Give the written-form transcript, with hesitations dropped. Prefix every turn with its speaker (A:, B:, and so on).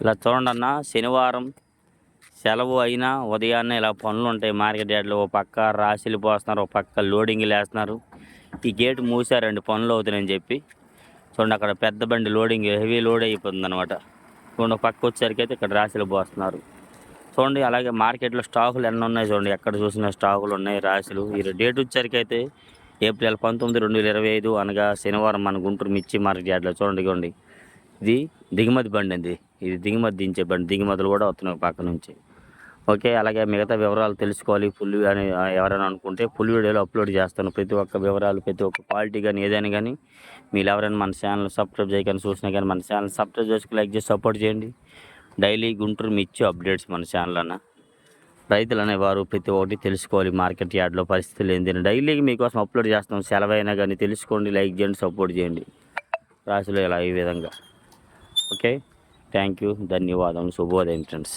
A: ఇలా చూడండి అన్న, శనివారం సెలవు అయినా ఉదయాన్నే ఇలా పనులు ఉంటాయి మార్కెట్ యార్డ్లో. ఓ పక్క రాశులు పోస్తున్నారు, ఒక పక్క లోడింగ్లు వేస్తున్నారు. ఈ గేటు మూసారండి పనులు అవుతున్నాయని చెప్పి. చూడండి అక్కడ పెద్ద బండి లోడింగ్ హెవీ లోడ్ అయిపోతుంది అనమాట. చూడండి ఒక పక్క వచ్చేసరికి అయితే ఇక్కడ రాశులు పోస్తున్నారు. చూడండి అలాగే మార్కెట్లో స్టాకులు ఎన్ని ఉన్నాయి చూడండి, ఎక్కడ చూసినా స్టాకులు ఉన్నాయి రాశులు. ఈ డేట్ వచ్చేసరికి అయితే ఏప్రిల్ 19, 2025 అనగా శనివారం మన గుంటూరు మిర్చి మార్కెట్ యార్డ్లో చూడండి. ఇవ్వండి, ఇది దిగుమతి బండి అండి. ఇది దిగుమతి దించే బండి, దిగుమతులు కూడా వస్తున్నాయి పక్క నుంచి. ఓకే, అలాగే మిగతా వివరాలు తెలుసుకోవాలి ఫుల్ అని ఎవరైనా అనుకుంటే ఫుల్ వీడియోలో అప్లోడ్ చేస్తాను. ప్రతి ఒక్క వివరాలు, ప్రతి ఒక్క క్వాలిటీ కానీ ఏదైనా కానీ. మీరు ఎవరైనా మన ఛానల్ సబ్స్క్రైబ్ చేయగానే చూసినా కానీ మన ఛానల్ సబ్స్క్రైబ్ చేసుకుని లైక్ చేసి సపోర్ట్ చేయండి. డైలీ గుంటూరు మిర్చి అప్డేట్స్ మన ఛానల్ అన్న. రైతులు అనేవారు ప్రతి ఒక్కటి తెలుసుకోవాలి, మార్కెట్ యార్డ్లో పరిస్థితులు ఏంటి డైలీ మీకోసం అప్లోడ్ చేస్తాం. సెలవైనా కానీ తెలుసుకోండి, లైక్ చేయండి, సపోర్ట్ చేయండి. రాశులు ఇలా ఈ విధంగా. ఓకే, థ్యాంక్ యూ, ధన్యవాదాలు, శుభోదయం ఫ్రెండ్స్.